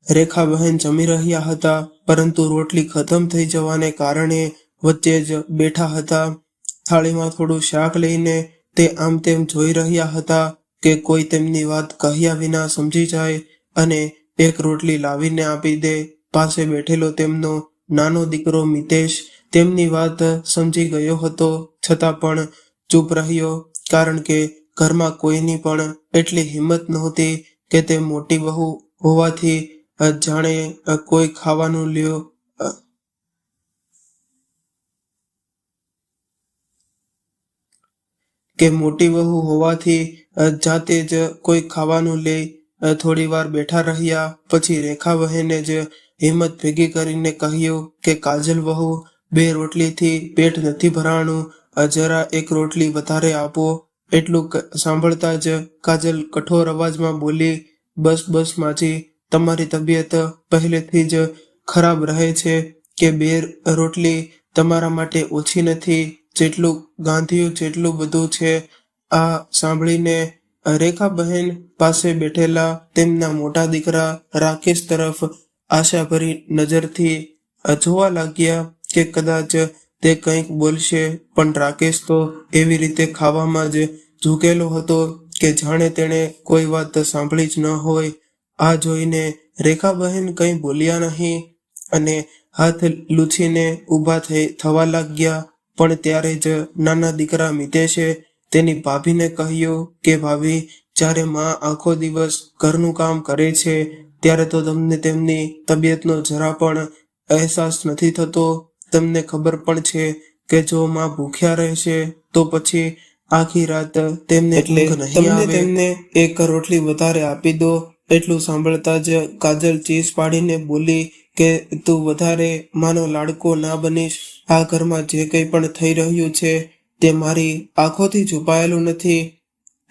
રેખા બહેન જમી રહ્યા હતા, પરંતુ રોટલી ખતમ થઈ જવાને કારણે વચ્ચે જ બેઠા હતા. થાળીમાં થોડું શાક લઈને તે આમ તેમ જોઈ રહ્યા હતા કે કોઈ તેમની વાત કહ્યા વિના સમજી જાય અને એક રોટલી લાવીને આપી દે. પાસે બેઠેલો તેમનો નાનો દીકરો મિતેશ તેમની વાત સમજી ગયો હતો, છતાં પણ ચૂપ રહ્યો, કારણ કે ઘરમાં કોઈની પણ એટલી હિંમત નહોતી કે તે મોટી વહુ હોવાથી જાણે કોઈ ખાવાનું લ્યો કે મોટી વહુ હોવાથી જાતે જ કોઈ ખાવાનું લે. થોડી વાર બેઠા રહ્યા પછી રેખા બહેને જ હિંમત ભેગી કરીને કહ્યું કે કાજલ વહુ, 2 રોટલીથી પેટ નથી ભરાણું, જરા એક રોટલી વધારે આપો. એટલું સાંભળતા જ કાજલ કઠોર અવાજમાં બોલી, બસ બસ માજી, તમારી તબિયત પહેલેથી જ ખરાબ રહે છે કે 2 રોટલી તમારા માટે ઓછી નથી, જેટલું ગાંધ્યું જેટલું બધું છે. આ સાંભળીને રેખા બહેન પાસે બેઠેલા તેમના મોટા દીકરા રાકેશ તરફ આશાભરી નજરથી જોવા લાગ્યા કે કદાચ તે કંઈક બોલશે, પણ રાકેશ તો એવી રીતે ખાવામાં જ ઝૂકેલો હતો કે જાણે તેણે કોઈ વાત સાંભળી જ ન હોય. આ જોઈને રેખા બહેન કંઈ બોલ્યા નહીં અને હાથ લૂછીને ઊભા થવા લાગ્યા. પણ ત્યારે જ નાના દીકરા મિતેશે તેની ભાભીને કહ્યું કે ભાભી, જ્યારે માં આખો દિવસ ઘરનું કામ કરે છે ત્યારે તો તમને તેમની તબિયતનો જરા પણ અહેસાસ નથી થતો. તમને ખબર પણ છે કે જો માં ભૂખ્યા રહેશે તો પછી આખી રાત તેમને ઊંઘ નહીં આવે. તેમને એક રોટલી વધારે આપી દો. એટલું સાંભળતા જ કાજલ ચીસ પાડીને બોલી કે તું વધારે માનો લાડકો ના બનીશ. આ ઘરમાં જે કંઈ પણ થઈ રહ્યું છે તે મારી આંખોથી છુપાયેલું નથી.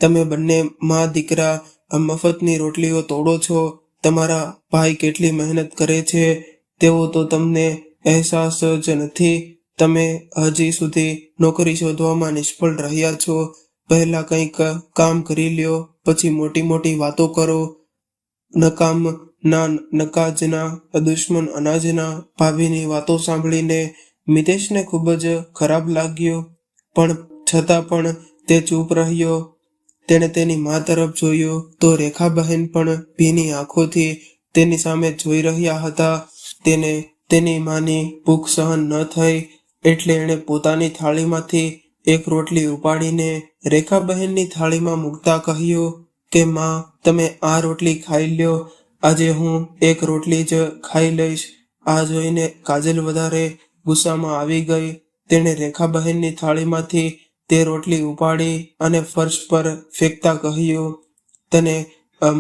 તમે બંને મા દીકરા મફતની રોટલીઓ તોડો છો. તમારા ભાઈ કેટલી મહેનત કરે છે તેવો તો તમને અહેસાસ જ નથી. તમે હજી સુધી નોકરી શોધવામાં નિષ્ફળ રહ્યા છો. પહેલા કંઈક કામ કરી લ્યો, પછી મોટી મોટી વાતો કરો. નકાજના દુશ્મન અનાજના. ભાભીની વાતો સાંભળીને મિતેશને ખૂબ જ ખરાબ લાગ્યું, પણ છતાં પણ તે ચૂપ રહ્યો. તેણે તેની મા તરફ જોયું તો રેખા બહેન પણ ભીની આંખોથી તેની સામે જોઈ રહ્યા હતા. તેને તેની માની ભૂખ સહન ન થઈ એટલે એણે પોતાની થાળીમાંથી એક રોટલી ઉપાડીને રેખા બહેનની થાળીમાં મૂકતા કહ્યું કે માં, તમે આ રોટલી ખાઈ લ્યો. આજે હું એક રોટલી જ ખાઈ લઈશ. આ જોઈને કાજલ વધારે ગુસ્સામાં આવી ગઈ. તેણે રેખા બહેનની થાળીમાંથી તે રોટલી ઉપાડી અને ફર્શ પર ફેંકતા કહ્યું, તને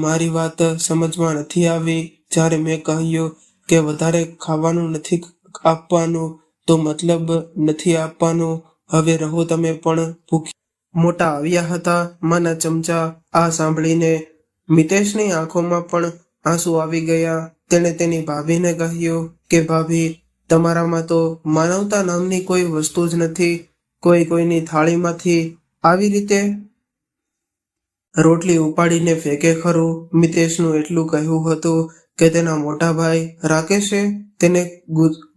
મારી વાત સમજમાં નથી આવી? જ્યારે મેં કહ્યું કે વધારે ખાવાનું નથી આપવાનું તો મતલબ નથી આપવાનું. હવે રહો તમે પણ ભૂખ્યા. મોટા આવ્યા હતા માના ચમચા. આ સાંભળીને મિતેશની આંખોમાં પણ આંસુ આવી ગયા. તેણે તેની ભાભીને કહ્યું કે ભાભી, તમારામાં તો માનવતા નામની કોઈ વસ્તુ જ નથી. કોઈની થાળીમાંથી આવી રીતે રોટલી ઉપાડીને ફેંકે ખરું? મિતેશનું એટલું કહેવું હતું કે તેના મોટા ભાઈ રાકેશે તેને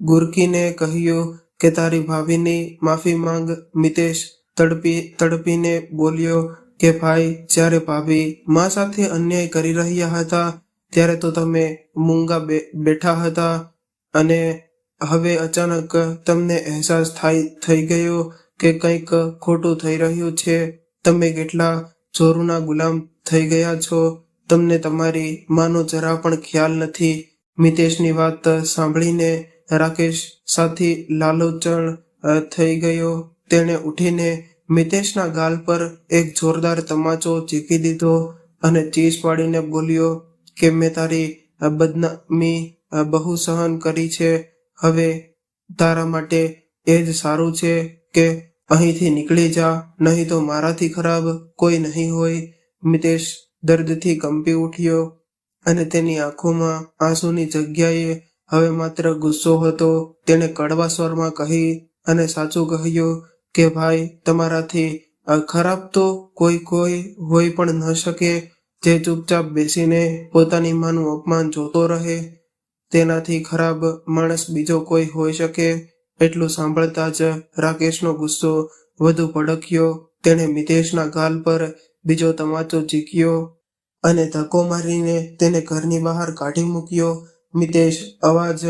ગુરકીને કહ્યું કે તારી ભાભીની માફી માંગ. મિતેશ તડપીને બોલ્યો કે ભાઈ, જ્યારે ભાભી મા સાથે અન્યાય કરી રહ્યા હતા ત્યારે તો તમે મૂંગા બેઠા હતા અને હવે અચાનક તમને અહેસાસ થઈ ગયો કે કંઈક ખોટું થઈ રહ્યું છે. તમે કેટલા જોરુના ગુલામ થઈ ગયા છો. તમને તમારી માનો જરા પણ ખ્યાલ નથી. મિતેશની વાત સાંભળીને રાકેશ સાથી લાલોચણ થઈ ગયો. તેણે ઉઠીને મિતેશના ગાલ પર એક જોરદાર તમાચો ઝીકી દીધો અને ચીસ પાડીને બોલ્યો કે મેં તારી બદનામી બહુ સહન કરી છે. હવે તારા માટે એ જ સારું છે કે અહીંથી નીકળી જા, નહીં તો મારાથી ખરાબ કોઈ નહીં હોય. મિતેશ દર્દથી કંપી ઉઠ્યો અને તેની આંખોમાં આંસુની જગ્યાએ હવે માત્ર ગુસ્સો હતો. તેણે કડવા સ્વરમાં કહી અને સાચું કહ્યું કે ભાઈ, તમારાથી ખરાબ તો કોઈ હોય પણ ન શકે. જે ચૂપચાપ બેસીને પોતાની માનું અપમાન જોતો રહે, તેનાથી ખરાબ માણસ બીજો કોઈ હોઈ શકે. એટલું સાંભળતા જ રાકેશનો ગુસ્સો વધુ ભડક્યો. તેણે મિતેશના ગાલ પર બીજો તમાચો ઝીક્યો અને ધક્કો મારીને તેને ઘરની બહાર કાઢી મૂક્યો. મિતેશ અવાજ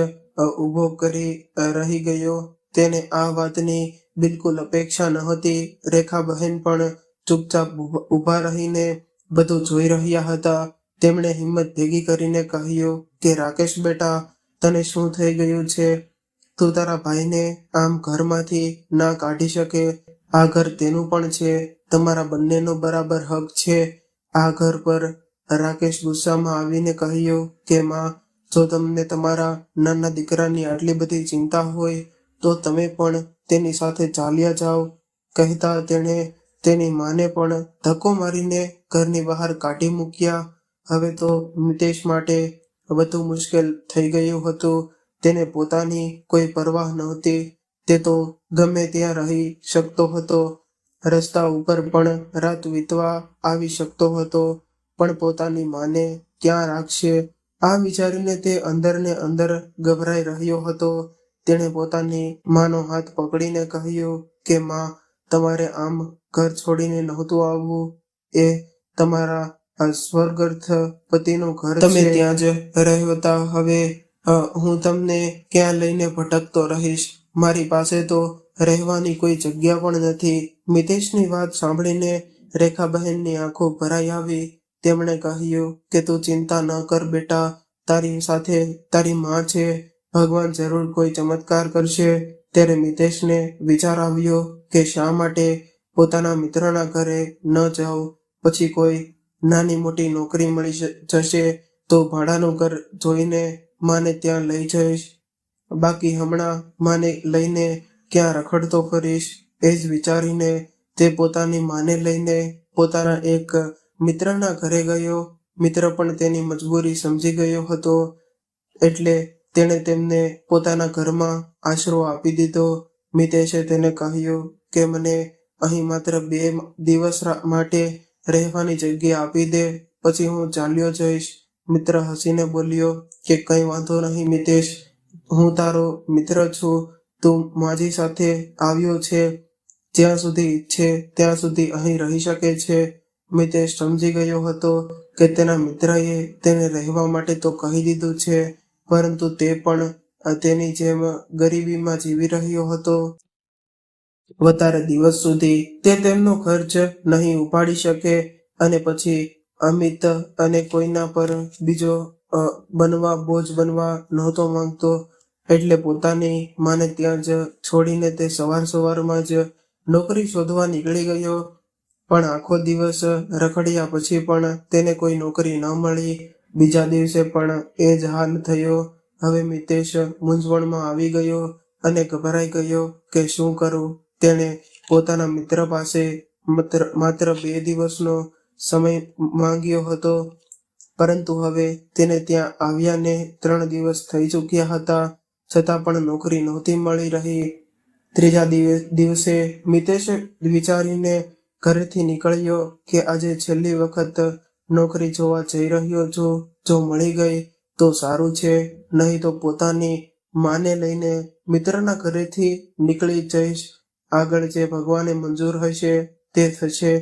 ઊભો કરી રહી ગયો. તેને આ વાતની બિલકુલ અપેક્ષા નહોતી. રેખા બહેન પણ ચૂપચાપ ઊભા રહીને બધું જોઈ રહ્યા હતા. તેમણે હિંમત ભેગી કરીને કહ્યું કે રાકેશ બેટા, તને શું થઈ ગયું છે? તું તારા ભાઈને આમ ઘરમાંથી ના કાઢી શકે. આ ઘર તેનું પણ છે. તમારા બંનેનો બરાબર હક છે આ ઘર પર. રાકેશ ગુસ્સામાં આવીને કહ્યું કે માં, જો તમને તમારા નાના દીકરાની આટલી બધી ચિંતા હોય તો તમે પણ તેની સાથે ચાલ્યા જાઓ. કહેતા તેણે તેની માને પણ ધક્કો મારીને ઘરની બહાર કાઢી મૂક્યા. હવે તો મિતેશ માટે વધુ મુશ્કેલ થઈ ગયું હતું. તેને પોતાની કોઈ પરવાહ નહોતી. તે તો ગમે ત્યાં રહી શકતો હતો. રસ્તા ઉપર પણ રાત વીતવા આવી શકતો હતો. પણ પોતાની માને ક્યાં રાખશે? આ વિચારીને તે અંદરને અંદર ગભરાઈ રહ્યો હતો. તેણે પોતાની માનો હાથ પકડીને કહ્યું કે માં, તમારે આમ ઘર છોડીને નહોતું આવવું. એ તમારા સ્વર્ગસ્થ પતિનું ઘર છે. તમે ત્યાં જ રહેતા. હવે હું તમને ક્યાં લઈને ભટકતો રહીશ? મારી પાસે તો રહેવાની કોઈ જગ્યા પણ નથી. મિતેશની વાત સાંભળીને રેખાબહેનની આંખો ભરાઈ આવી. તેમણે કહ્યું કે તું ચિંતા ન કર બેટા, તારી સાથે તારી માં છે. ભગવાન જરૂર કોઈ ચમત્કાર કરશે. ત્યારે મિતેશને વિચાર આવ્યો કે શા માટે પોતાના મિત્રના ઘરે ન જાઉં. પછી કોઈ નાની મોટી નોકરી મળી જશે તો ભાડાનું ઘર જોઈને માને ત્યાં લઈ જઈશ. બાકી હમણાં માને લઈને ક્યાં રખડતો ફરીશ. એ જ વિચારીને તે પોતાની માને લઈને પોતાના એક મિત્રના ઘરે ગયો. મિત્ર પણ તેની મજબૂરી સમજી ગયો હતો. એટલે તેણે તેમને પોતાના ઘરમાં આશરો આપી દીધો. મિતેશે તેને કહ્યું કે મને અહીં માત્ર 2 દિવસ માટે રહેવાની જગ્યા આપી દે, પછી હું ચાલ્યો જઈશ. મિત્ર હસીને બોલ્યો કે કંઈ વાંધો નહીં મિતેશ, હું તારો મિત્ર છું. તું મારી સાથે આવ્યો છે, જ્યાં સુધી ઈચ્છે ત્યાં સુધી અહીં રહી શકે છે. મિતેશ સમજી ગયો હતો કે તેના મિત્રએ તેને રહેવા માટે તો કહી દીધું છે, પરંતુ તે પણ તેની જેમ ગરીબીમાં જીવી રહ્યો હતો. વધારે દિવસ સુધી તે તેમનો ખર્ચ નહીં ઉપાડી શકે અને પછી અમિત અને કોઈના પર બીજો બોજ બનવા નહોતો માંગતો. એટલે પોતાની માને ત્યાં જ છોડીને તે સવારમાં જ નોકરી શોધવા નીકળી ગયો. પણ આખો દિવસ રખડ્યા પછી પણ તેને કોઈ નોકરી ન મળી. બીજા દિવસે પણ એ જ હાલ થયો. હવે મિતેશ મૂંઝવણમાં આવી ગયો અને ગભરાઈ ગયો કે શું કરું. તેણે પોતાના મિત્ર પાસે માત્ર 2 દિવસનો સમય માંગ્યો હતો, પરંતુ હવે તેને ત્યાં આવ્યાને 3 દિવસ થઈ ચૂક્યા હતા, છતાં પણ નોકરી નહોતી મળી રહી. ત્રીજા દિવસે મિતેશ વિચારીને ઘરેથી નીકળ્યો કે આજે છેલ્લી વખત નોકરી જોવા જઈ રહ્યો છું. જો મળી ગઈ તો સારું છે, નહીં તો પોતાની માને લઈને મિત્રના ઘરેથી નીકળી જઈશ. આગળ જે ભગવાને મંજૂર હશે તે થશે.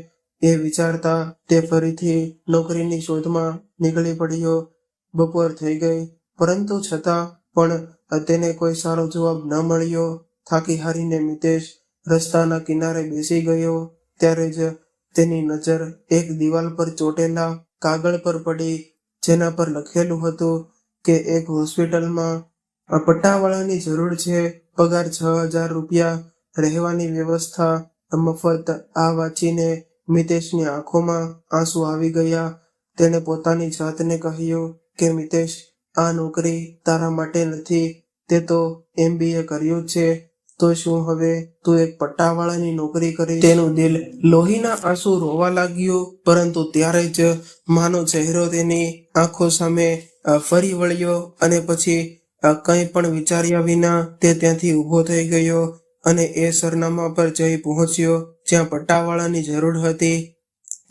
એ વિચારતા તે ફરીથી નોકરીની શોધમાં નીકળી પડ્યો. બપોર થઈ ગઈ, પરંતુ છતાં પણ તેને કોઈ સારો જવાબ ન મળ્યો. થાકી હારીને મિતેશ રસ્તાના કિનારે બેસી ગયો. ત્યારે જ તેની નજર એક દિવાલ પર ચોટેલા કાગળ પર પડી, જેના પર લખેલું હતું કે એક હોસ્પિટલમાં પટ્ટાવાળાની જરૂર છે, પગાર 6,000 રૂપિયા, રહેવાની વ્યવસ્થા મફત. આ વાંચીને મિતેશની આંખોમાં આંસુ આવી ગયા. તેણે પોતાની જાતને કહ્યું કે મિતેશ, આ નોકરી તારા માટે નથી. તે તો MBA કર્યું છે, તો શું હવે તું એક પટ્ટાવાળાની નોકરી કરીશ? તેનું દિલ લોહીના આંસુ રોવા લાગ્યું. પરંતુ ત્યારે જ માનો ચહેરો તેની આંખો સામે ફરી વળ્યો અને પછી કંઈ પણ વિચાર્યા વિના તે ત્યાંથી ઊભો થઈ ગયો અને એ સરનામા પર જઈ પહોંચ્યો જ્યાં પટ્ટાવાળાની જરૂર હતી.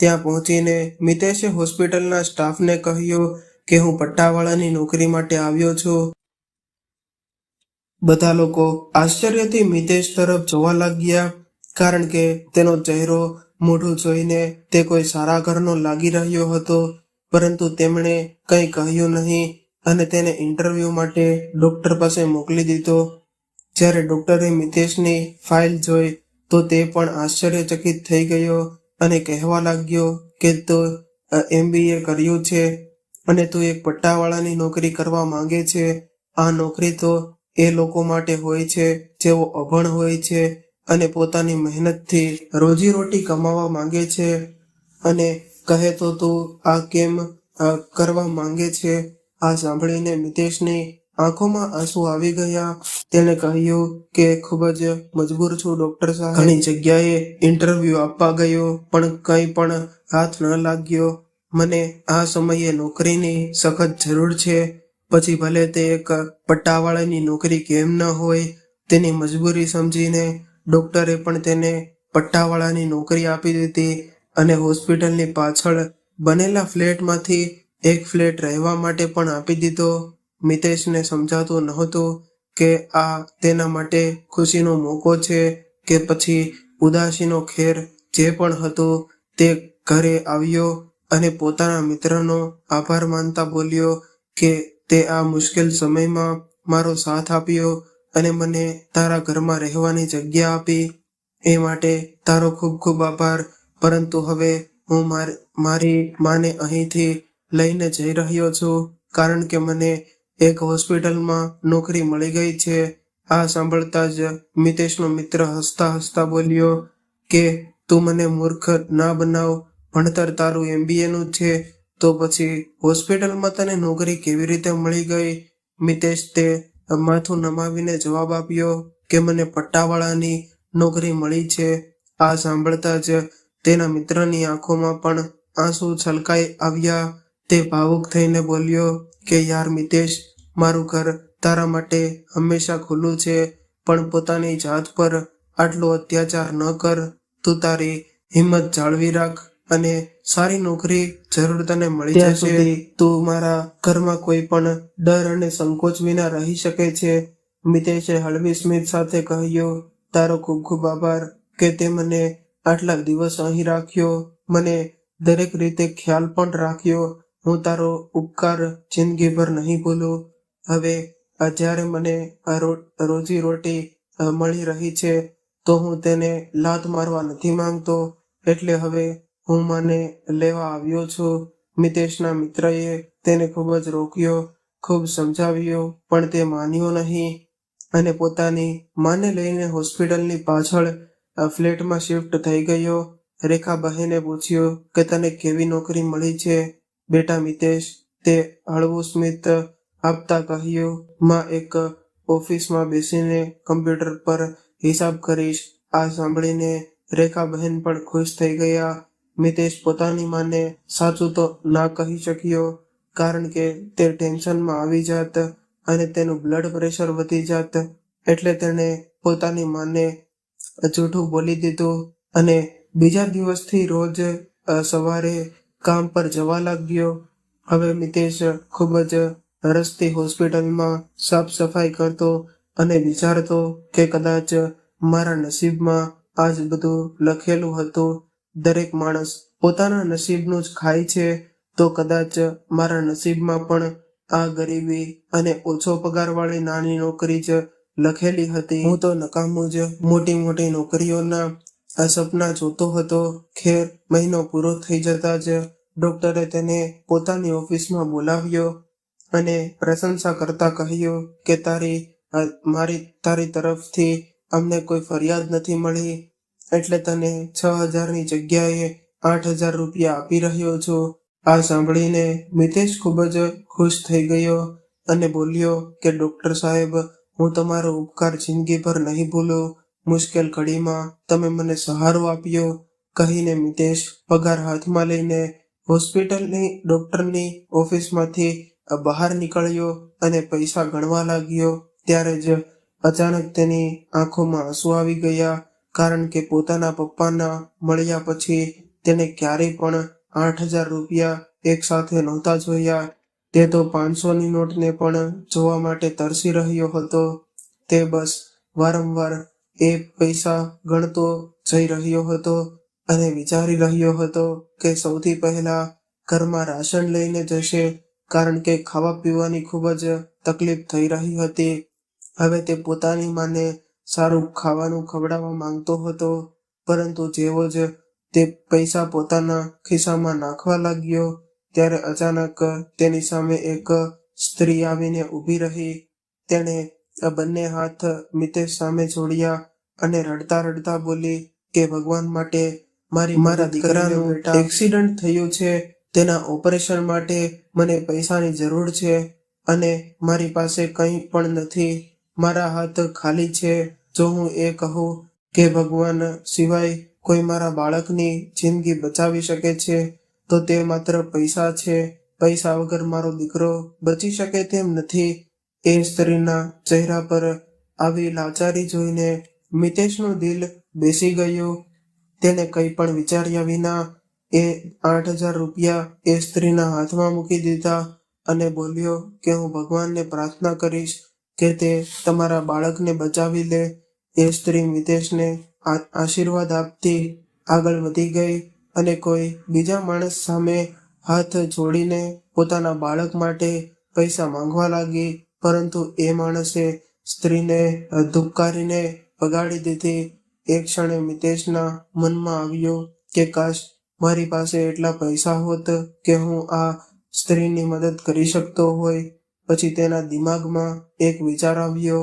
ત્યાં પહોંચીને મિતેશે હોસ્પિટલના સ્ટાફને કહ્યું કે હું પટ્ટાવાળાની નોકરી માટે આવ્યો છું. બધા લોકો આશ્ચર્યથી મિતેશ તરફ જોવા લાગ્યા, કારણ કે તેનો ચહેરો, મોઢું જોઈને તે કોઈ સારા ઘરનો લાગી રહ્યો હતો. પરંતુ તેમણે કંઈ કહ્યું નહીં અને તેને ઇન્ટરવ્યૂ માટે ડોક્ટર પાસે મોકલી દીધો. જ્યારે ડોક્ટરે મિતેશની ફાઇલ જોઈ તો તે પણ આશ્ચર્યચકિત થઈ ગયો અને કહેવા લાગ્યો કે તું MBA કર્યું છે અને તું એક પટ્ટાવાળાની નોકરી કરવા માંગે છે. આ નોકરી તો એ લોકો માટે હોય છે જેઓ અભણ હોય છે અને પોતાની મહેનતથી રોજીરોટી કમાવા માંગે છે. અને કહે તો તું આ કેમ કરવા માંગે છે? આ સાંભળીને મિતેશની આંખોમાં આંસુ આવી ગયા. તેણે કહ્યું કે ખૂબ જ મજબૂર છું ડોક્ટર સાહેબ. ઘણી જગ્યાએ ઇન્ટરવ્યૂ આપવા ગયો પણ કંઈ પણ હાથ ન લાગ્યો. મને આ સમયે નોકરીની સખત જરૂર છે. પછી ભલે તે એક પટ્ટાવાળાની નોકરી કેમ ન હોય. તેની મજબૂરી સમજીને ડોક્ટરે પણ તેને પટ્ટાવાળાની નોકરી આપી દીધી અને હોસ્પિટલની પાછળ બનેલા ફ્લેટમાંથી એક ફ્લેટ રહેવા માટે પણ આપી દીધો. મિતેશને સમજાતું નહોતું કે આ તેના માટે ખુશીનો મોકો છે કે પછી ઉદાસીનો ખેર. જે પણ હતું તે ઘરે આવ્યો અને પોતાના મિત્રનો આભાર માનતા બોલ્યો કે તે આ મુશ્કેલ સમયમાં મારો સાથ આપ્યો અને મને તારા ઘરમાં રહેવાની જગ્યા આપી. એ માટે તારો ખૂબ ખૂબ આભાર. પરંતુ હવે હું મારી માને અહીંથી લઈને જઈ રહ્યો છું, કારણ કે મને એક હોસ્પિટલમાં નોકરી મળી ગઈ છે. આ સાંભળતા જ મિતેશનો મિત્ર હસતા હસતા બોલ્યો કે તું મને મૂર્ખ ના બનાવ. ભણતર તારું MBA નું છે તો પછી હોસ્પિટલમાં તને નોકરી કેવી રીતે મળી ગઈ? મિતેશ તે માથું નમાવીને જવાબ આપ્યો કે મને પટ્ટાવાળાની નોકરી મળી છે. આ સાંભળતા જ તેના મિત્રની આંખોમાં પણ આંસુ છલકાઈ આવ્યા. તે ભાવુક થઈને બોલ્યો કે યાર મિતેશ, મારું ઘર તારા માટે હંમેશા ખુલ્લું છે, પણ પોતાની જાત પર આટલો અત્યાચાર ન કર. તું તારી હિંમત જાળવી રાખ અને સારી નોકરી જરૂર તને મળી જશે. ત્યાં સુધી તું મારા ઘરમાં કોઈ પણ ડર અને સંકોચ વિના રહી શકે છે. મિતેશે હળવી સ્મિત સાથે કહ્યું, તારો ખૂબ ખૂબ આભાર કે તે મને આટલા દિવસ અહીં રાખ્યો, મને દરેક રીતે ખ્યાલ પણ રાખ્યો. હું તારો ઉપકાર જિંદગીભર નહીં ભૂલું. હવે જ્યારે મને રોજી રોટી મળી રહી છે તો હું તેને લાત મારવા નથી માંગતો. એટલે હવે હું મને લેવા આવ્યો છું. મિતેશના મિત્રએ તેને ખૂબ જ રોક્યો, ખૂબ સમજાવ્યો, પણ તે માન્યો નહીં અને પોતાની માને લઈને હોસ્પિટલની પાછળ ફ્લેટમાં શિફ્ટ થઈ ગયો. રેખાબહેને પૂછ્યું કે તને કેવી નોકરી મળી છે બેટા મિતેશ? તે હળવું સ્મિત આપતા કહ્યું, માં એક ઓફિસમાં બેસીને કમ્પ્યુટર પર હિસાબ કરીશ. આ સાંભળીને રેખાબહેન પણ ખુશ થઈ ગયા. મિતેશ પોતાની માને સાચું તો ના કહી શક્યો, કારણ કે તે ટેન્શનમાં આવી જાત અને તેનું બ્લડ પ્રેશર વધી જાત. એટલે તેણે પોતાની માને જૂઠું બોલી દીધું અને બીજા દિવસથી રોજ સવારે કામ પર જવા લાગ્યો. હવે મિતેશ ખૂબ જ રસથી હોસ્પિટલમાં સાફ સફાઈ કરતો અને વિચારતો કે કદાચ મારા નસીબમાં આ જ બધું લખેલું હતું. દરેક માણસ પોતાના નસીબનું જ ખાય છે, તો કદાચ મારા નસીબમાં પણ આ ગરીબી અને ઓછો પગારવાળી નાની નોકરી જ લખેલી હતી. હું તો નકામું જ મોટી મોટી નોકરીઓના સપના જોતો હતો. ખેર, મહિનો પૂરો થઈ જતા જ ડોક્ટરે તેને પોતાની ઓફિસમાં બોલાવ્યો અને પ્રશંસા કરતા કહ્યું કે તારી તરફથી અમને કોઈ ફરિયાદ નથી મળી, એટલે તને 6,000ની જગ્યાએ 8,000 રૂપિયા આપી રહ્યો છું. આ સાંભળીને મિતેશ ખૂબ જ ખુશ થઈ ગયો અને બોલ્યો કે ડોક્ટર સાહેબ, હું તમારો ઉપકાર જિંદગીભર નહીં ભૂલું. મુશ્કેલ ઘડીમાં તમે મને સહારો આપ્યો. કહીને મિતેશ પગાર હાથમાં લઈને હોસ્પિટલની ડોક્ટરની ઓફિસમાંથી બહાર નીકળ્યો અને પૈસા ગણવા લાગ્યો. ત્યારે જ અચાનક તેની આંખોમાં આંસુ આવી ગયા, કારણ કે પોતાના પપ્પાના મળ્યા પછી તેને ક્યારેય પણ 8,000 રૂપિયા એક સાથે નહોતા જોયા. તે તો 500ની નોટને પણ જોવા માટે તરસી રહ્યો હતો. તે બસ વારંવાર એ પૈસા ગણતો જઈ રહ્યો હતો અને વિચારી રહ્યો હતો કે સૌથી પહેલા ઘરમાં રાશન લઈને જશે, કારણ કે ખાવા પીવાની ખૂબ જ તકલીફ થઈ રહી હતી. હવે તે પોતાની માને સારું ખાવાનું ખવડાવવા માંગતો હતો, પરંતુ જેવો જ તે પૈસા પોતાના ખિસ્સામાં નાખવા લાગ્યો ત્યારે અચાનક તેની સામે એક સ્ત્રી આવીને ઊભી રહી. તેણે બંને હાથ મિતેશ સામે જોડ્યા અને રડતા રડતા બોલી કે ભગવાન માટે મારા દીકરાનું એક્સિડન્ટ થયું છે, તેના ઓપરેશન માટે મને પૈસાની જરૂર છે અને મારી પાસે કંઈ પણ નથી. મારા હાથ ખાલી છે. જો હું એ કહું કે ભગવાન સિવાય કોઈ મારા બાળકની જિંદગી બચાવી શકે છે, તો તે માત્ર પૈસા છે. પૈસા વગર મારો દીકરો બચી શકે તેમ નથી. એ સ્ત્રીના ચહેરા પર આવી લાચારી જોઈને મિતેશનું દિલ બેસી ગયું. તેણે કંઈ પણ વિચાર્યા વિના એ 8,000 રૂપિયા એ સ્ત્રીના હાથમાં મૂકી દીધા અને બોલ્યો કે હું ભગવાનને પ્રાર્થના કરીશ કે તે તમારા બાળકને બચાવી લે. એ સ્ત્રી મિતેશને આશીર્વાદ આપતી આગળ વધી ગઈ અને કોઈ બીજા માણસ સામે હાથ જોડીને પોતાના બાળક માટે પૈસા માંગવા લાગી, પરંતુ એ માણસે સ્ત્રીને ધુપકારીને ભગાડી દીધી. એક ક્ષણે મિતેશના મનમાં આવ્યું કે કાશ મારી પાસે એટલા પૈસા હોત કે હું આ સ્ત્રીની મદદ કરી શકતો હોય. પછી તેના દિમાગમાં એક વિચાર આવ્યો.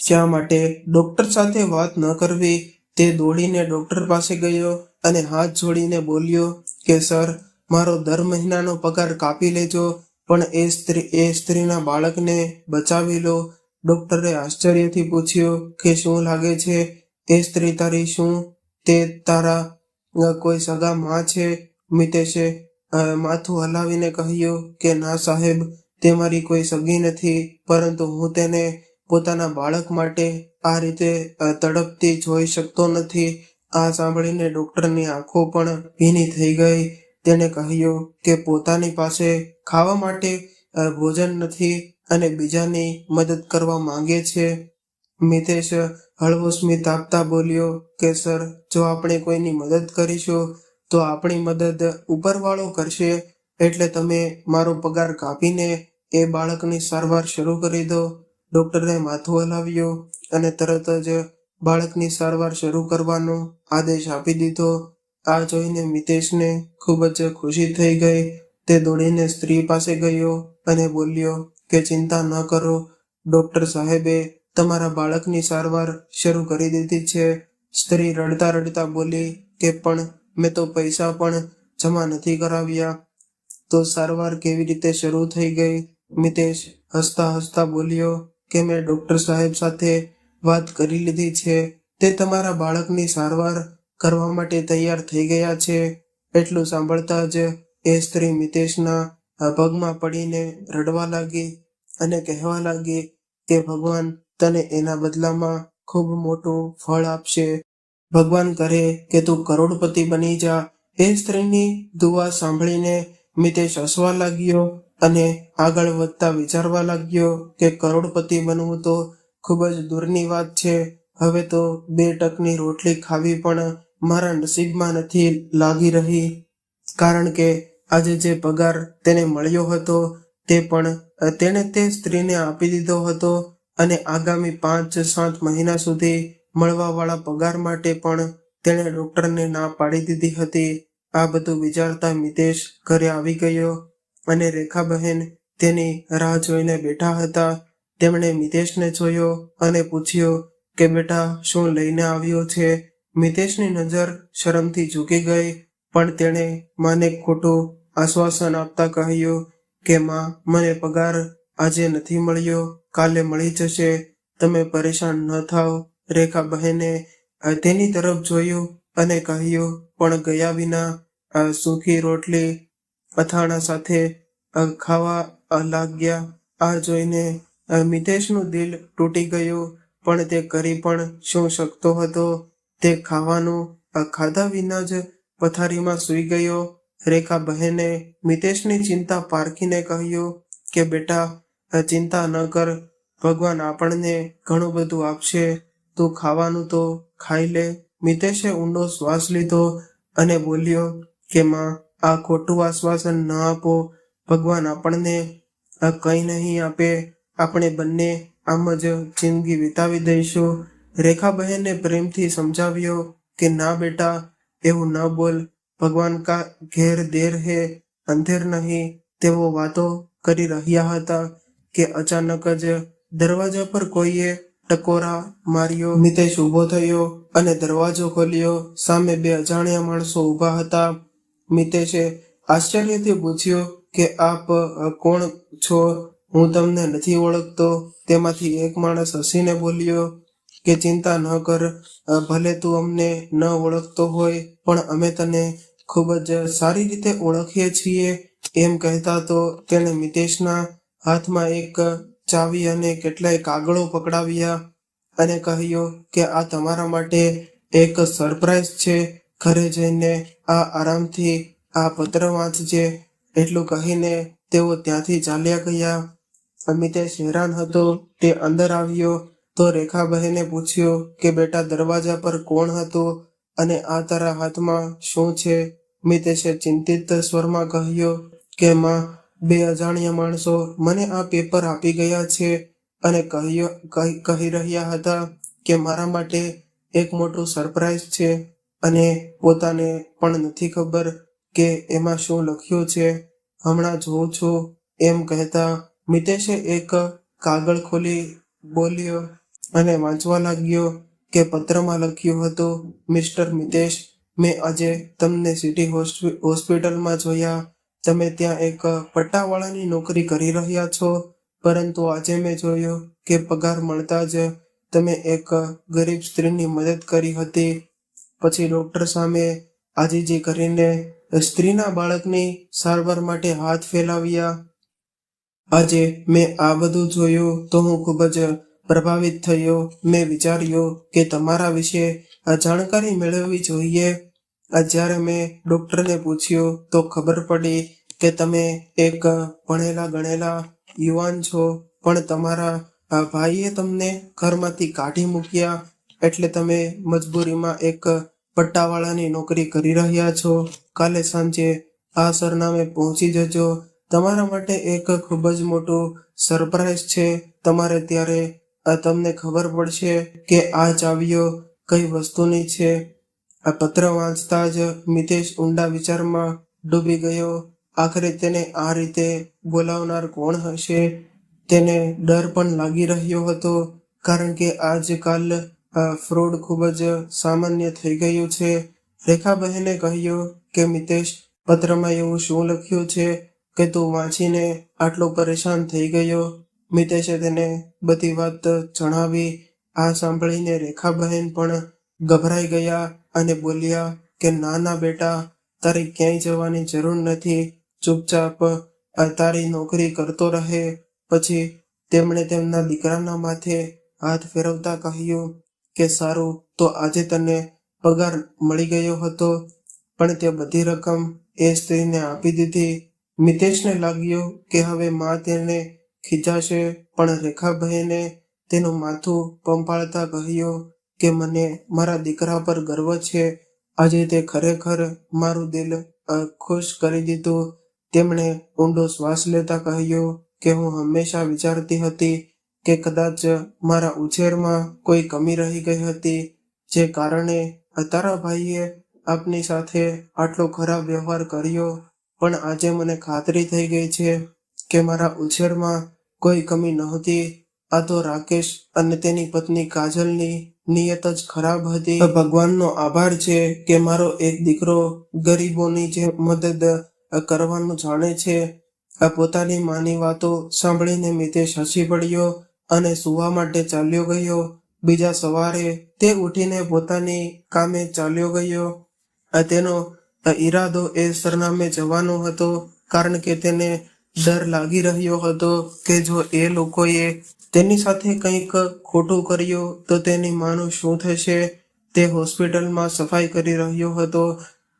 શા માટે ડોક્ટર સાથે વાત ન કરવી? તે દોડીને ડોક્ટર પાસે ગયો અને હાથ જોડીને બોલ્યો કે સર, મારો દર મહિનાનો પગાર કાપી લેજો, પણ એ સ્ત્રીના બાળકને બચાવી લો. ડોક્ટરે આશ્ચર્યથી પૂછ્યું કે શું લાગે છે? એ સ્ત્રી તારી શું? તે તારા કોઈ સગા માં છે? મિતેશે માથું હલાવીને કહ્યું કે ના સાહેબ, તે મારી કોઈ સગી નથી, પરંતુ હું તેને પોતાના બાળક માટે આ રીતે તડપતી જોઈ શકતો નથી. આ સાંભળીને ડોક્ટરની આંખો પણ ભીની થઈ ગઈ. તેણે કહ્યું કે પોતાની પાસે ખાવા માટે ભોજન નથી અને બીજાની મદદ કરવા માંગે છે. મિતેશ હળવો સ્મિત આપતા બોલ્યો કે સર, જો આપણે કોઈની મદદ કરીશું તો આપણી મદદ ઉપરવાળો કરશે. એટલે તમે મારો પગાર કાપીને એ બાળકની સારવાર શરૂ કરી દો. ડોક્ટરે માથું હલાવ્યું અને તરત જ બાળકની સારવાર શરૂ કરવાનો આદેશ આપી દીધો. આ જોઈને મિતેશને ખૂબ જ ખુશી થઈ ગઈ. તે દોડીને સ્ત્રી પાસે ગયો અને બોલ્યો કે ચિંતા ન કરો, ડોક્ટર સાહેબે તમારા બાળકની સારવાર શરૂ કરી દીધી છે. સ્ત્રી રડતા રડતા બોલી કે પણ મેં તો પૈસા પણ જમા નથી કરાવ્યા, તો સારવાર કેવી રીતે શરૂ થઈ ગઈ? મિતેશ હસતા હસતા બોલ્યો કે મેં ડોક્ટર સાહેબ સાથે વાત કરી લીધી છે. તે તમારા બાળકની સારવાર કરવા માટે તૈયાર થઈ ગયા છે. એટલું સાંભળતા જ એ સ્ત્રી મિતેશના પગમાં પડીને રડવા લાગી અને કહેવા લાગી કે ભગવાન તને એના બદલામાં ખૂબ મોટું ફળ આપશે. ભગવાન કરે કે તું કરોડપતિ બની જા. એ સ્ત્રીની દુઆ સાંભળીને મિતેશ હસવા લાગ્યો અને આગળ વધતા વિચારવા લાગ્યો કે કરોડપતિ બનવું તો ખૂબ જ દૂરની વાત છે. હવે તો 2 ટકની રોટલી ખાવી પણ મારા નસીબમાં નથી લાગી રહી, કારણ કે આજે જે પગાર તેને મળ્યો હતો તે પણ તેણે તે સ્ત્રીને આપી દીધો હતો અને આગામી 5-7 મહિના સુધી મળવાવાળા પગાર માટે પણ તેણે ડોક્ટરને ના પાડી દીધી હતી. આ બધું વિચારતા મિતેશ ઘરે આવી ગયો અને રેખાબહેન તેની રાહ જોઈને બેઠા હતા. તેમણે મિતેશને જોયો અને પૂછ્યું કે બેટા, શું લઈને આવ્યો છે? મિતેશની નજર શરમથી ઝૂકી ગઈ, પણ તેણે માને ખોટું આશ્વાસન આપતા કહ્યું કે માં, મને પગાર આજે નથી મળ્યો, કાલે મળી જશે, તમે પરેશાન ન થાઓ. રેખાબહેને તેની તરફ જોયું અને કહ્યું પણ ગયા વિના સૂકી રોટલી અથાણા સાથે ખાવા લાગ્યા. આ જોઈને મિતેશનું દિલ તૂટી ગયું, પણ તે કરી પણ શું શકતો હતો? તે ખાવાનું ખાધા વિના જ પથારીમાં સૂઈ ગયો. રેખા બહેને મિતેશની ચિંતા પારખીને કહ્યું કે બેટા, ચિંતા ન કર, ભગવાન આપણને ઘણું બધું આપશે, તું ખાવાનું તો ખાઈ લે. મિતેશે ઊંડો શ્વાસ લીધો અને બોલ્યો કે માં, આ ખોટું આશ્વાસન ન આપો. ભગવાન આપણને કંઈ નહીં આપે, આપણે બંને આમ જ જિંદગી વિતાવી દઈશું. રેખા બહેને પ્રેમથી સમજાવ્યો કે ના બેટા, એવું ન બોલ, ભગવાન કા ઘેર દેર હે અંધેર નહીં. તેઓ વાતો કરી રહ્યા હતા કે અચાનક જ દરવાજા પર કોઈએ ટકોરા માર્યો. મિતેશ ઊભો થયો અને દરવાજો ખોલ્યો. સામે બે અજાણ્યા માણસો ઊભા હતા. મિતેશે આશ્ચર્યથી પૂછ્યું કે આપ કોણ છો? હું તમને નથી ઓળખતો. તેમાંથી એક માણસ હસીને બોલ્યો કે ચિંતા ન કર, ભલે તું અમને ન ઓળખતો હોય પણ અમે તને ખૂબ જ સારી રીતે ઓળખીએ છીએ. એમ કહેતા તો તેણે મિતેશના હાથમાં એક ચાવી અને કેટલાય કાગળો પકડાવ્યા અને કહ્યું કે આ તમારા માટે એક સરપ્રાઈઝ છે. ઘરે જઈને આરામથી આ પત્ર વાંચજે. એટલું કહીને તેઓ ત્યાંથી ચાલ્યા ગયા. મિતેશ હેરાન હતો. તે અંદર આવ્યો તો રેખા બહેને પૂછ્યું કે બેટા, દરવાજા પર કોણ હતું અને આ તારા હાથમાં શું છે? મિતેશે ચિંતિત સ્વરમાં કહ્યું કે માં, બે અજાણ્યા માણસો મને આ પેપર આપી ગયા છે અને કહી રહ્યા હતા કે મારા માટે એક મોટું સરપ્રાઈઝ છે અને પોતાને પણ નથી ખબર કે એમાં શું લખ્યું છે. હમણાં જોઉં છું. એમ કહેતા મિતેશે એક કાગળ ખોલી બોલ્યો અને વાંચવા લાગ્યો કે પત્રમાં લખ્યું હતું, મિસ્ટર મિતેશ, મેં આજે તમને સિટી હોસ્પિટલમાં જોયા. તમે ત્યાં એક પટ્ટાવાળાની નોકરી કરી રહ્યા છો, પરંતુ આજે મેં જોયું કે પગાર મળતા જ તમે એક ગરીબ સ્ત્રીની મદદ કરી હતી. પછી ડોક્ટર સામે આજીજી કરીને સ્ત્રીના બાળકની સારવાર માટે હાથ ફેલાવ્યા. આજે મેં આ બધું જોયું તો હું ખૂબ જ પ્રભાવિત થયો. મેં વિચાર્યું કે તમારા વિશે જાણકારી મેળવવી જોઈએ. જ્યારે મેં ડોક્ટરને પૂછ્યું તો ખબર પડી કે તમે એક ભણેલા ગણેલા યુવાન છો, પણ તમારા ભાઈએ તમને ઘરમાંથી કાઢી મૂક્યા, એટલે તમે મજબૂરીમાં એક પટ્ટાવાળાની નોકરી કરી રહ્યા છો. કાલે સાંજે આ સરનામે પહોંચી જજો. તમારા માટે એક ખૂબ જ મોટું સરપ્રાઈઝ છે. તમારે ત્યારે તમને ખબર પડશે કે આ ચાવીઓ કઈ વસ્તુની છે. આ પત્ર વાંચતા જ મિતેશ ઊંડા વિચારમાં ડૂબી ગયો. આખરે તેને આ રીતે બોલાવનાર કોણ હશે? તેને ડર પણ લાગી રહ્યો હતો, કારણ કે આજકાલ ફ્રોડ ખૂબ જ સામાન્ય થઈ ગયું છે. રેખા બહેને કહ્યું કે મિતેશ, પત્રમાં એવું શું લખ્યું છે કે તું વાંચીને આટલો પરેશાન થઈ ગયો? મિતેશે તેને બધી વાત જણાવી. આ સાંભળીને રેખા બહેન પણ ગભરાઈ ગયા અને બોલ્યા કે ના ના બેટા, તારે ક્યાંય જવાની જરૂર નથી. ચૂપચાપ તારી નોકરી કરતો રહે. પછી તેમણે તેમના દીકરાના માથે હાથ ફેરવતા કહ્યું કે સારું, તો આજે તને પગાર મળી ગયો હતો, પણ તે બધી રકમ એ સ્ત્રીને આપી દીધી. મિતેશને લાગ્યું કે હવે માં તેને ખીજાશે, પણ રેખા બહેને તેનું માથું પંપાળતા કહ્યું કે મને મારા દીકરા પર ગર્વ છે. આજે તે ખરેખર મારું દિલ ખુશ કરી દીધું. તેમણે ઊંડો શ્વાસ લેતા કહ્યું કે હું હંમેશા વિચારતી હતી કે કદાચ મારા ઉછેરમાં કોઈ કમી રહી ગઈ હતી, જે કારણે તારા ભાઈએ આપની સાથે આટલો ખરાબ વ્યવહાર કર્યો. પણ આજે મને ખાતરી થઈ ગઈ છે કે મારા ઉછેરમાં કોઈ કમી નહોતી. આ તો રાકેશ અને તેની પત્ની કાજલની નિયત જ ખરાબ હતી. ભગવાનનો આભાર છે કે મારો એક દીકરો ગરીબોની જે મદદ કરવાનું જાણે છે. પોતાની માની વાતો સાંભળીને મિતેશ હસી પડ્યો અને સુવા માટે ચાલ્યો ગયો. બીજા સવારે તે ઉઠીને પોતાની કામે ચાલ્યો ગયો. તેનો ઈરાદો એ સરનામે જવાનો હતો, કારણ કે તેને ડર લાગી રહ્યો હતો કે જો એ લોકોએ તેની સાથે કંઈક ખોટું કર્યું તો તેની માનું શું થશે. તે હોસ્પિટલમાં સફાઈ કરી રહ્યો હતો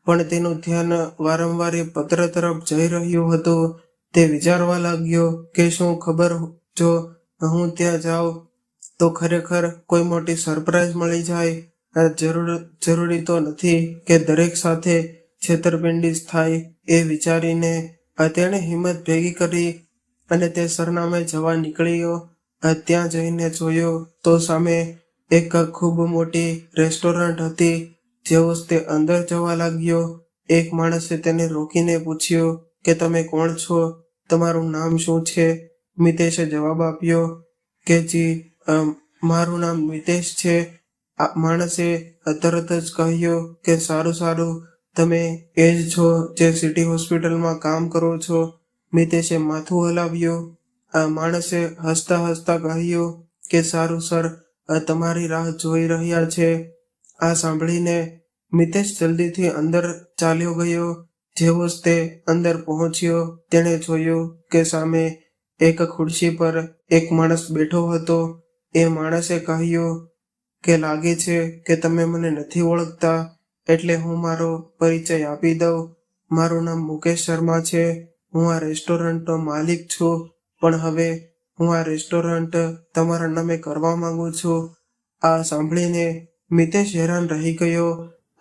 પણ તેનું ધ્યાન વારંવાર એ પત્ર તરફ જઈ રહ્યું હતું. તે વિચારવા લાગ્યો કે શું ખબર, જો હું ત્યાં જાઉં તો ખરેખર કોઈ મોટી સરપ્રાઈઝ મળી જાય. જરૂરી તો નથી કે દરેક સાથે છેતરપિંડી જ થાય. એ વિચારીને તેણે હિંમત ભેગી કરી અને તે સરનામે જવા નીકળ્યો. ત્યાં જઈને જોયો તો સામે એક ખૂબ મોટી રેસ્ટોરન્ટ હતી. જેવો જ તે અંદર જવા લાગ્યો, એક માણસે તેને રોકીને પૂછ્યું કે તમે કોણ છો, તમારું નામ શું છે? મિતેશે જવાબ આપ્યો કે જી, મારું નામ મિતેશ છે. માણસે તરત જ કહ્યું કે સારું સારું, તમે એ જ છો જે સિટી હોસ્પિટલમાં કામ કરો છો? મિતેશે માથું હલાવ્યું. માણસે હસતા હસતા કહ્યું કે સારું સર, તમારી રાહ જોઈ રહ્યા છે. આ સાંભળીને મિતેશ જલ્દીથી અંદર ચાલ્યો ગયો. જેવો જ તે અંદર પહોંચ્યો, તેણે જોયું કે સામે એક ખુરશી પર એક માણસ બેઠો હતો. એ માણસે કહ્યું કે લાગે છે કે તમે મને નથી ઓળખતા, એટલે હું મારો પરિચય આપી દઉં. મારું નામ મુકેશ શર્મા છે. હું આ રેસ્ટોરન્ટનો માલિક છું, પણ હવે હું આ રેસ્ટોરન્ટ તમારા નામે કરવા માંગુ છું. આ સાંભળીને મિતેશ હેરાન રહી ગયો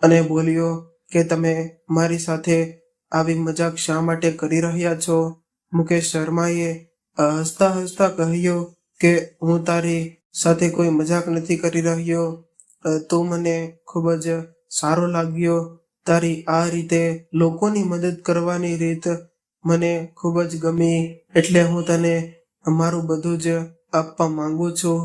અને બોલ્યો કે તમે મારી સાથે આવી મજાક શા માટે કરી રહ્યા છો? મુકેશ શર્માએ હસતા હસતા કહ્યું કે હું તારી સાથે કોઈ મજાક નથી કરી રહ્યો. તું મને ખૂબ જ સારો લાગ્યો. તારી આ રીતે લોકોની મદદ કરવાની રીત મને ખૂબ જ ગમી, એટલે હું તને મારું બધું જ આપવા માંગુ છું.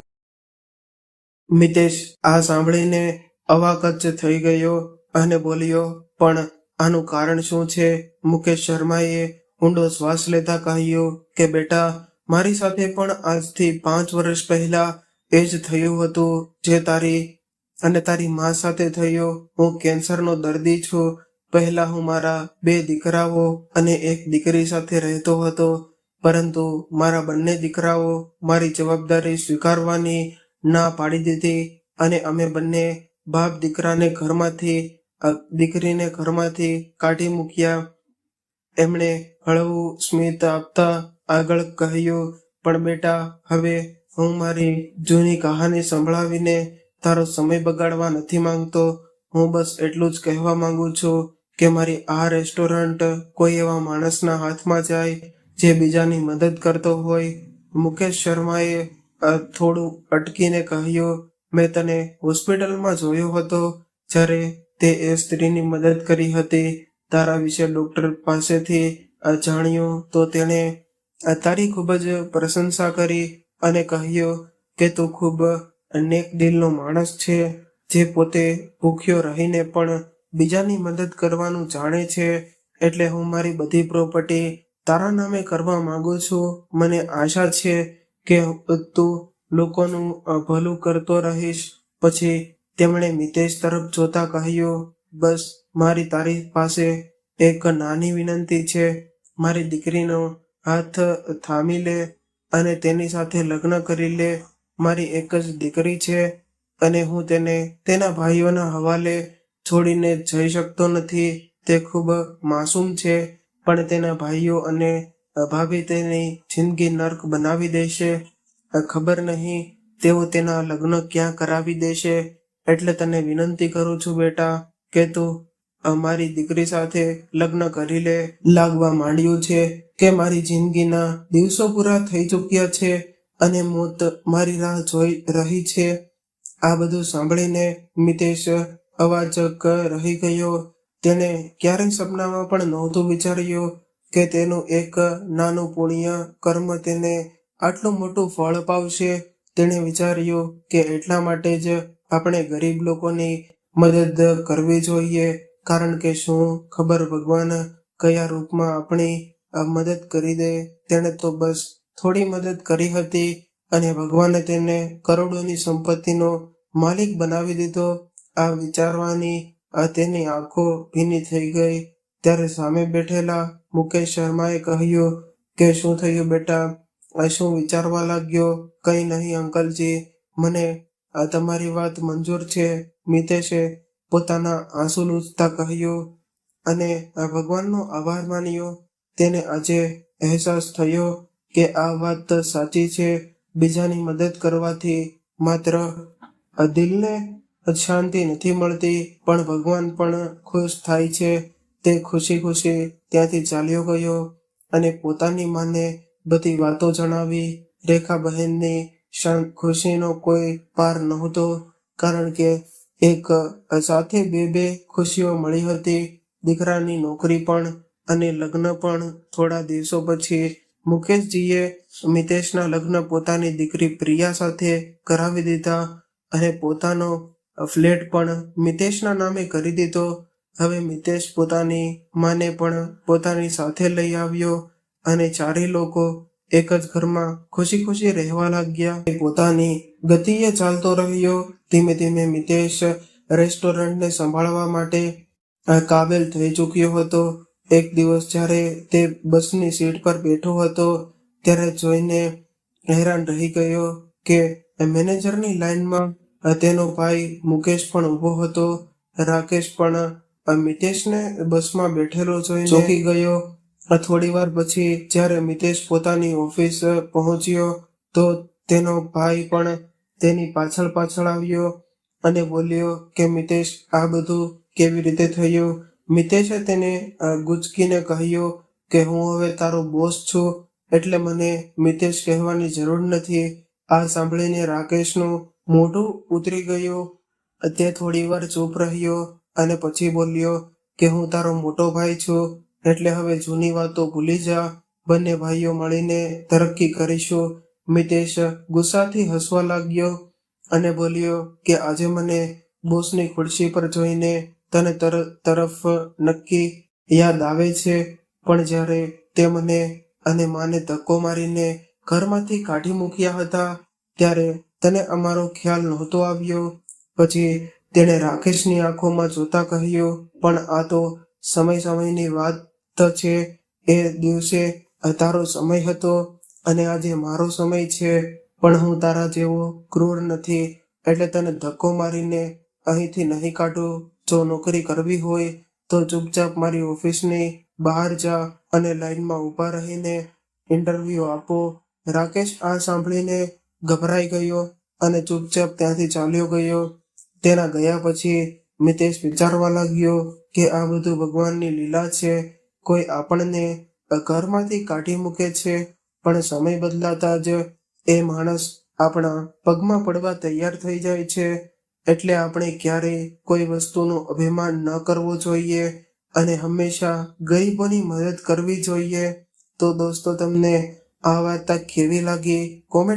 મિતેશ આ સાંભળીને અવાક જ થઈ ગયો અને બોલ્યો, પણ આનું કારણ શું છે? મુકેશ શર્માએ ઊંડો શ્વાસ લેતા કહ્યું કે બેટા, મારી સાથે પણ આજથી 5 વર્ષ પહેલા એ જ થયું હતું જે તારી મા સાથે થયું. હું કેન્સરનો દર્દી છું. પહેલા હું મારા 2 દીકરાઓ અને 1 દીકરી સાથે રહેતો હતો, પરંતુ મારા બંને દીકરાઓ મારી જવાબદારી સ્વીકારવાની ના પાડી દીધી અને અમે બંને બાપ દીકરીને ઘરમાંથી કાઢી મૂક્યા. એમણે હળવું સ્મિત આપતા આગળ કહ્યું, પણ બેટા, હવે હું મારી જૂની કહાની સંભળાવીને તારો સમય બગાડવા નથી માંગતો. હું બસ એટલું જ કહેવા માંગુ છું કે મારી આ રેસ્ટોરન્ટ કોઈ એવા માણસના હાથમાં જાય જે બીજાની મદદ કરતો હોય. મુકેશ શર્માએ થોડું અટકીને કહ્યું, મેં તને હોસ્પિટલમાં જોયો હતો જ્યારે તે એ સ્ત્રીની મદદ કરી હતી. તારા વિશે ડોક્ટર પાસેથી જાણ્યું તો તેણે તારી ખૂબ જ પ્રશંસા કરી અને કહ્યું કે તું ખૂબ નેક દિલનો માણસ છે, જે પોતે ભૂખ્યો રહીને પણ બીજાની મદદ કરવાનું જાણે છે. એટલે હું મારી બધી પ્રોપર્ટી તારા નામે કરવા માંગુ છું. મને આશા છે કે તું લોકોનું ભલું કરતો રહીશ. પછી તેમણે મિતેશ તરફ જોતા કહ્યું, બસ મારી તારી પાસે એક નાની વિનંતી છે. મારી દીકરીનો હાથ થામી લે અને તેની સાથે લગ્ન કરી લે. મારી એક જ દીકરી છે અને હું તેને તેના ભાઈઓના હવાલે છોડીને જઈ શકતો નથી. તે ખૂબ માસૂમ છે, પણ તેના ભાઈઓ અને ભાભી તેની જિંદગી નર્ક બનાવી દેશે. ખબર નહીં તેઓ તેના લગ્ન ક્યાં કરાવી દેશે. એટલે તને વિનંતી કરું છું બેટા કે તું મારી દીકરી સાથે લગ્ન કરી લે. લાગવા માંડ્યું છે કે મારી જિંદગીના દિવસો પૂરા થઈ ચૂક્યા છે અને મોત મારી રાહ જોઈ રહી છે. આ બધું સાંભળીને મિતેશ અવાચક રહી ગયો. તેણે ક્યારેય સપનામાં પણ નહોતું વિચાર્યું કે તેનું એક નાનું પુણ્ય કર્મ તેને આટલું મોટું ફળ પાવશે. તેણે વિચાર્યું કે એટલા માટે જ આપણે ગરીબ લોકોની મદદ કરવી જોઈએ, કારણ કે શું ખબર ભગવાન કયા રૂપમાં આપણી મદદ કરી દે. તેણે તો બસ થોડી મદદ કરી હતી અને ભગવાને તેને કરોડોની સંપત્તિનો માલિક બનાવી દીધો. આ વિચારવાની તેની આંખો ભીની થઈ ગઈ. ત્યારે સામે બેઠેલા મુકેશ શર્માએ કહ્યું કે શું થયું બેટા, શું વિચારવા લાગ્યો? કંઈ નહીં અંકલજી, મને તમારી વાત મંજૂર છે. મિતેશે પોતાના આંસુ લૂછતા કહ્યું. અને ભગવાનનો આભાર માન્યો. તેને આજે અહેસાસ થયો કે આ વાત સાચી છે. બીજાની મદદ કરવાથી માત્ર દિલને શાંતિ નથી મળતી, પણ ભગવાન પણ ખુશ થાય છે. તે ખુશી ખુશી ત્યાંથી ચાલ્યો ગયો અને પોતાની માને બધી વાતો જણાવી. રેખા બહેનની ખુશીનો કોઈ પાર નહોતો, કારણ કે એક સાથે બે ખુશીઓ મળી હતી. દીકરાની નોકરી પણ અને લગ્ન પણ. થોડા દિવસો પછી મુકેશજીએ મિતેશના લગ્ન પોતાની દીકરી પ્રિયા સાથે કરાવી દીધા અને પોતાનો ફ્લેટ પણ મિતેશના નામે કરી દીધો. હવે મિતેશ પોતાની માને પણ પોતાની સાથે લઈ આવ્યો અને ચારેય લોકો એક જ ઘરમાં ખુશી ખુશી રહેવા લાગ્યા. પોતાની ગતિએ ચાલતો રહ્યો. ધીમે ધીમે મિતેશ રેસ્ટોરન્ટને સંભાળવા માટે કાબેલ થઈ ચૂક્યો હતો. એક દિવસ જ્યારે તે બસની સીટ પર બેઠો હતો, ત્યારે જોઈને હેરાન રહી ગયો કે મેનેજરની લાઈનમાં તેનો ભાઈ મુકેશ પણ ઊભો હતો. રાકેશ પણ મિતેશને બસમાં બેઠેલો જોઈને ચોંકી ગયો. થોડી વાર પછી જ્યારે મિતેશ પોતાની ઓફિસ પહોંચ્યો, તો તેનો ભાઈ પણ તેની પાછળ પાછળ આવ્યો અને બોલ્યો કે મિતેશ, આ બધું કેવી રીતે થયું? મિતેશે તેને ગુચકીને કહ્યું કે હું હવે તારો બોસ છું, એટલે મને મિતેશ કહેવાની જરૂર નથી. આ સાંભળીને રાકેશનું મોઢું ઉતરી ગયું. તે થોડી વાર ચૂપ રહ્યો અને પછી બોલ્યો કે હું તારો મોટો ભાઈ છું, એટલે હવે જૂની વાતો ભૂલી જા. બંને ભાઈઓ મળીને તરક્કી કરીશું. મિતેશ ગુસ્સાથી હસવા લાગ્યો અને બોલ્યો કે આજે મને બોસની ખુરશી પર જોઈને તને તરફ નક્કી યાદ આવે છે, પણ જ્યારે તે મને અને માને ધક્કો મારીને ઘરમાંથી કાઢી મૂક્યા હતા, ત્યારે તને અમારો ખ્યાલ નહોતો આવ્યો. પછી તેણે રાકેશની આંખોમાં જોતા કહ્યું, પણ આ તો સમયની વાત છે. એ દિવસે તારો સમય હતો અને આજે મારો સમય છે, પણ હું તારા જેવો ક્રૂર નથી, એટલે તને ધક્કો મારીને અહીંથી નહીં કાઢું. જો નોકરી કરવી હોય તો ચૂપચાપ મારી ઓફિસની બહાર જા અને લાઈનમાં ઊભા રહીને ઇન્ટરવ્યૂ આપો. રાકેશ આ સાંભળીને ગભરાઈ ગયો અને ચૂપચાપ ત્યાંથી ચાલ્યો ગયો. તેના ગયા પછી મિતેશ વિચારવા લાગ્યો કે આ બધું ભગવાનની લીલા છે. કોઈ આપણને ઘરમાંથી કાઢી મૂકે છે, પણ સમય બદલાતા જ એ માણસ આપણા પગમાં પડવા તૈયાર થઈ જાય છે. એટલે આપણે ક્યારેય કોઈ વસ્તુનું અભિમાન ન કરવું જોઈએ અને હંમેશા ગરીબોની મદદ કરવી જોઈએ. તો દોસ્તો, તમને આ વાર્તા કેવી લાગી? કોમેન્ટ